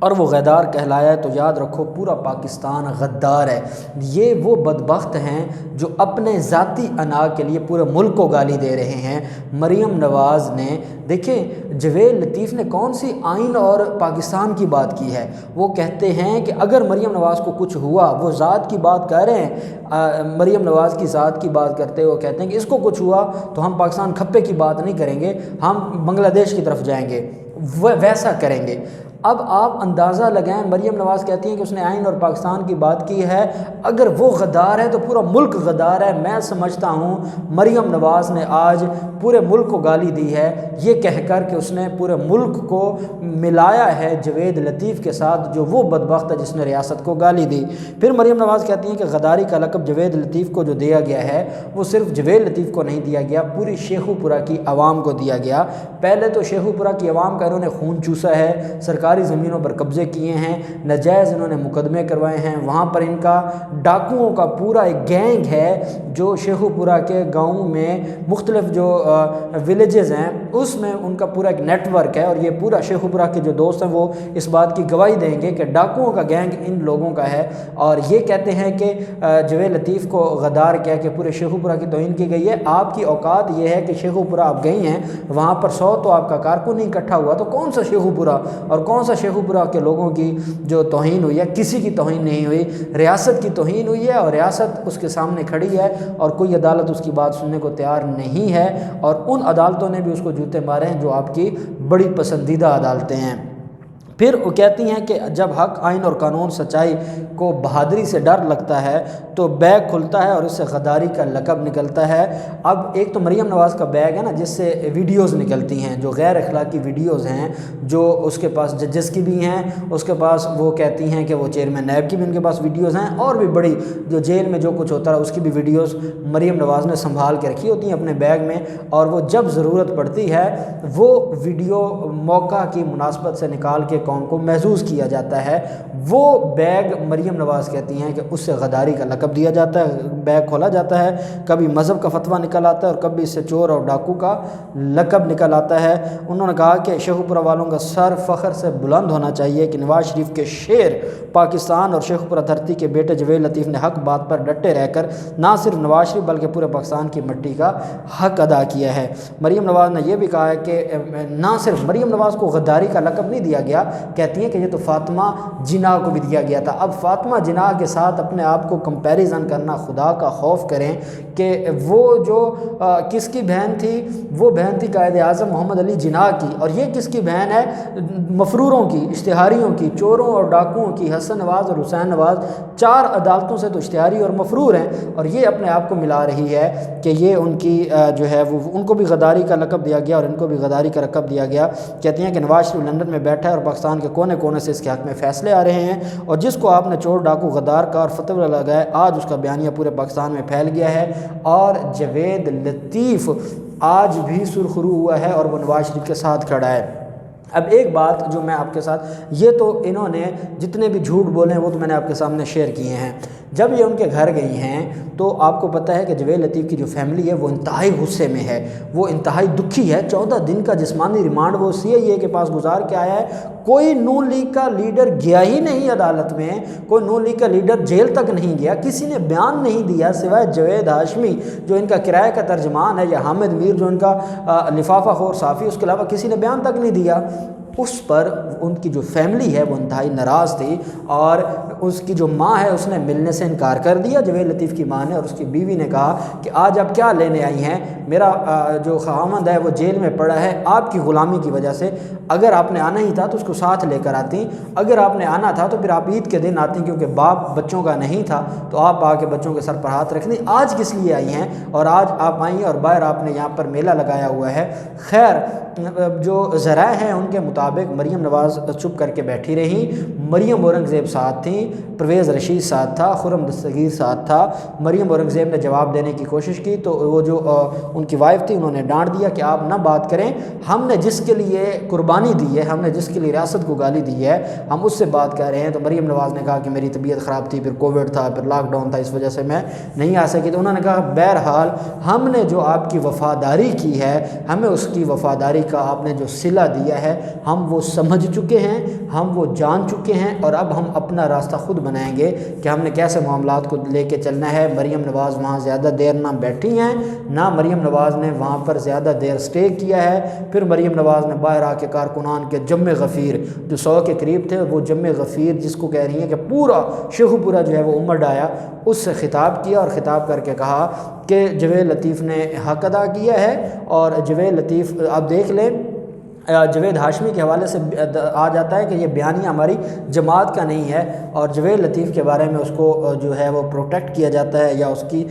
اور وہ غدار کہلایا ہے تو یاد رکھو پورا پاکستان غدار ہے۔ یہ وہ بدبخت ہیں جو اپنے ذاتی انا کے لیے پورے ملک کو گالی دے رہے ہیں۔ مریم نواز نے دیکھیں جویل لطیف نے کون سی آئین اور پاکستان کی بات کی ہے۔ وہ کہتے ہیں کہ اگر مریم نواز کو کچھ ہوا، وہ ذات کی بات کہہ رہے ہیں، مریم نواز کی ذات کی بات کرتے ہوئے کہتے ہیں کہ اس کو کچھ ہوا تو ہم پاکستان کھپے کی بات نہیں کریں گے، ہم بنگلہ دیش کی طرف جائیں گے، ویسا کریں گے۔ اب آپ اندازہ لگائیں، مریم نواز کہتی ہیں کہ اس نے آئین اور پاکستان کی بات کی ہے، اگر وہ غدار ہے تو پورا ملک غدار ہے۔ میں سمجھتا ہوں مریم نواز نے آج پورے ملک کو گالی دی ہے یہ کہہ کر کہ اس نے پورے ملک کو ملایا ہے جوید لطیف کے ساتھ، جو وہ بدبخت ہے جس نے ریاست کو گالی دی۔ پھر مریم نواز کہتی ہیں کہ غداری کا لقب جوید لطیف کو جو دیا گیا ہے وہ صرف جوید لطیف کو نہیں دیا گیا، پوری شیخو پورہ کی عوام کو دیا گیا۔ پہلے تو شیخو پورہ کی عوام کا انہوں نے خون چوسا ہے، سرکاری زمینوں پر قبضے کیے ہیں، ناجائز انہوں نے مقدمے کروائے ہیں، وہاں پر ان کا ڈاکوؤں کا پورا ایک گینگ ہے جو شیخو پورہ کے گاؤں میں مختلف جو ولیجز ہیں اس میں ان کا پورا ایک نیٹ ورک ہے، اور یہ پورا شیخو پورہ کے جو دوست ہیں وہ اس بات کی گواہی دیں گے کہ ڈاکوؤں کا گینگ ان لوگوں کا ہے، اور یہ کہتے ہیں کہ جوید لطیف کو غدار کہہ کے پورے شیخو پورہ کی توہین کی گئی ہے۔ آپ کی اوقات یہ ہے کہ شیخو پورہ آپ گئی ہیں، وہاں پر 100 تو آپ کا کارکن نہیں اکٹھا ہوا، تو کون سا شیخو پورہ اور کون سا شیخو پورہ کے لوگوں کی جو توہین ہوئی ہے؟ کسی کی توہین نہیں ہوئی، ریاست کی توہین ہوئی ہے، اور ریاست اس کے سامنے کھڑی ہے اور کوئی عدالت اس کی بات سننے کو تیار نہیں ہے، اور ان عدالتوں نے بھی اس کو جوتے مارے ہیں جو آپ کی بڑی پسندیدہ عدالتیں ہیں۔ پھر وہ کہتی ہیں کہ جب حق، آئین اور قانون، سچائی کو بہادری سے ڈر لگتا ہے تو بیگ کھلتا ہے اور اس سے غداری کا لقب نکلتا ہے۔ اب ایک تو مریم نواز کا بیگ ہے نا جس سے ویڈیوز نکلتی ہیں، جو غیر اخلاقی ویڈیوز ہیں، جو اس کے پاس ججز کی بھی ہیں، اس کے پاس وہ کہتی ہیں کہ وہ چیئرمین نیب کی بھی ان کے پاس ویڈیوز ہیں، اور بھی بڑی جو جیل میں جو کچھ ہوتا ہے اس کی بھی ویڈیوز مریم نواز نے سنبھال کے رکھی ہوتی ہیں اپنے بیگ میں، اور وہ جب ضرورت پڑتی ہے وہ ویڈیو موقع کی مناسبت سے نکال کے قوم کو محظوظ کیا جاتا ہے۔ وہ بیگ مریم نواز کہتی ہیں کہ اس سے غداری کا لقب دیا جاتا ہے، بیگ کھولا جاتا ہے، کبھی مذہب کا فتویٰ نکل آتا ہے اور کبھی اس سے چور اور ڈاکو کا لقب نکل آتا ہے۔ انہوں نے کہا کہ شیخو پورہ والوں کا سر فخر سے بلند ہونا چاہیے کہ نواز شریف کے شیر پاکستان اور شیخو پورہ دھرتی کے بیٹے جوید لطیف نے حق بات پر ڈٹے رہ کر نہ صرف نواز شریف بلکہ پورے پاکستان کی مٹی کا حق ادا کیا ہے۔ مریم نواز نے یہ بھی کہا ہے کہ نہ صرف مریم نواز کو غداری کا لقب نہیں دیا گیا، کہتی ہیں کہ یہ تو فاطمہ جناح کو بھی دیا گیا تھا۔ اب فاطمہ جناح کے ساتھ اپنے آپ کو کمپیریزن کرنا، خدا کا خوف کریں کہ وہ جو کس کی بہن تھی؟ وہ بہن تھی قائد اعظم محمد علی جناح کی، اور یہ کس کی بہن ہے؟ مفروروں کی، اشتہاریوں کی، چوروں اور ڈاکوؤں کی۔ حسن نواز اور حسین نواز 4 عدالتوں سے تو اشتہاری اور مفرور ہیں، اور یہ اپنے آپ کو ملا رہی ہے کہ یہ ان کی جو ہے وہ ان کو بھی غداری کا لقب دیا گیا اور ان کو بھی غداری کا لقب دیا گیا۔ کہتی ہیں کہ نواز شریف لندن میں بیٹھا ہے اور پاکستان کے کونے کونے سے اس کے حق میں فیصلے آ رہے ہیں، اور جس کو آپ نے چور ڈاکو غدار کا اور فتویٰ لگایا، آج اس کا بیانیہ پورے پاکستان میں پھیل گیا ہے، اور جوید لطیف آج بھی سرخرو ہوا ہے اور وہ نواز شریف کے ساتھ کھڑا ہے۔ اب ایک بات جو میں آپ کے ساتھ، یہ تو انہوں نے جتنے بھی جھوٹ بولے ہیں وہ تو میں نے آپ کے سامنے شیئر کیے ہیں۔ جب یہ ان کے گھر گئی ہیں تو آپ کو پتہ ہے کہ جوید لطیف کی جو فیملی ہے وہ انتہائی غصے میں ہے، وہ انتہائی دکھی ہے۔ 14 دن کا جسمانی ریمانڈ وہ CIA کے پاس گزار کے آیا ہے۔ کوئی نون لیگ کا لیڈر گیا ہی نہیں عدالت میں، کوئی نون لیگ کا لیڈر جیل تک نہیں گیا، کسی نے بیان نہیں دیا سوائے جوید ہاشمی جو ان کا کرایہ کا ترجمان ہے، یا حامد میر جو ان کا لفافہ خور صحافی، اس کے علاوہ کسی نے بیان تک نہیں دیا۔ اس پر ان کی جو فیملی ہے وہ انتہائی ناراض تھی، اور اس کی جو ماں ہے اس نے ملنے سے انکار کر دیا جوید لطیف کی ماں نے، اور اس کی بیوی نے کہا کہ آج آپ کیا لینے آئی ہیں؟ میرا جو خاوند ہے وہ جیل میں پڑا ہے آپ کی غلامی کی وجہ سے، اگر آپ نے آنا ہی تھا تو اس کو ساتھ لے کر آتی، اگر آپ نے آنا تھا تو پھر آپ عید کے دن آتی، کیونکہ باپ بچوں کا نہیں تھا تو آپ آ کے بچوں کے سر پر ہاتھ رکھ دیں۔ آج کس لیے آئی ہیں؟ اور آج آپ آئی ہیں اور باہر آپ نے یہاں پر میلہ لگایا ہوا ہے۔ خیر، جو ذرائع ہیں ان کے مطابق مریم نواز چپ کر کے بیٹھی رہی، مریم اورنگزیب ساتھ تھیں، پرویز رشید ساتھ تھا، خرم دستگیر ساتھ تھا۔ مریم اورنگزیب نے جواب دینے کی کوشش کی تو وہ جو ان کی وائف تھی انہوں نے ڈانٹ دیا کہ آپ نہ بات کریں، ہم نے جس کے لیے قربانی دی ہے، ہم نے جس کے لیے ریاست کو گالی دی ہے، ہم اس سے بات کر رہے ہیں۔ تو مریم نواز نے کہا کہ میری طبیعت خراب تھی، پھر کووڈ تھا، پھر لاک ڈاؤن تھا، اس وجہ سے میں نہیں آ سکی۔ تو انہوں نے کہا بہرحال ہم نے جو آپ کی وفاداری کی ہے، ہمیں اس کی وفاداری کا آپ نے جو صلہ دیا ہے ہم وہ سمجھ چکے ہیں، ہم وہ جان چکے ہیں، اور اب ہم اپنا راستہ خود بنائیں گے کہ ہم نے کیسے معاملات کو لے کے چلنا ہے۔ مریم نواز وہاں زیادہ دیر نہ بیٹھی ہیں، نہ مریم نواز نے وہاں پر زیادہ دیر سٹے کیا ہے۔ پھر مریم نواز نے باہر آ کے کارکنان کے جمع غفیر جو 100 کے قریب تھے، وہ جمع غفیر جس کو کہہ رہی ہیں کہ پورا شیخو پورا جو ہے وہ امت آیا، اس سے خطاب کیا، اور خطاب کر کے کہا کہ جوید لطیف نے حق ادا کیا ہے، اور جوید لطیف آپ دیکھ لیں جوید ہاشمی کے حوالے سے آ جاتا ہے کہ یہ بیانیہ ہماری جماعت کا نہیں ہے، اور جوید لطیف کے بارے میں اس کو جو ہے وہ پروٹیکٹ کیا جاتا ہے یا اس کی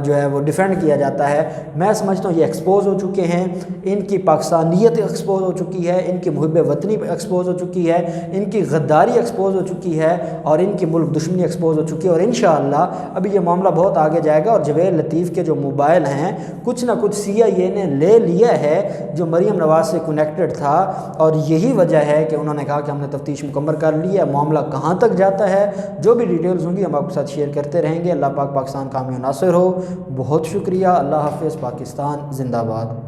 جو ہے وہ ڈیفینڈ کیا جاتا ہے۔ میں سمجھتا ہوں یہ ایکسپوز ہو چکے ہیں، ان کی پاکستانیت ایکسپوز ہو چکی ہے، ان کی محب وطنی ایکسپوز ہو چکی ہے، ان کی غداری ایکسپوز ہو چکی ہے، اور ان کی ملک دشمنی ایکسپوز ہو چکی ہے، اور انشاءاللہ ابھی یہ معاملہ بہت آگے جائے گا، اور جوید لطیف کے جو موبائل ہیں کچھ نہ کچھ CIA نے لے لیا ہے جو مریم نواز سے کنیکٹڈ تھا، اور یہی وجہ ہے کہ انہوں نے کہا کہ ہم نے تفتیش مکمل کر لی ہے۔ معاملہ کہاں تک جاتا ہے، جو بھی ڈیٹیلز ہوں گی ہم آپ کے ساتھ شیئر کرتے رہیں گے۔ اللہ پاک پاکستان کامیاب ناصر ہو۔ بہت شکریہ۔ اللہ حافظ۔ پاکستان زندہ باد۔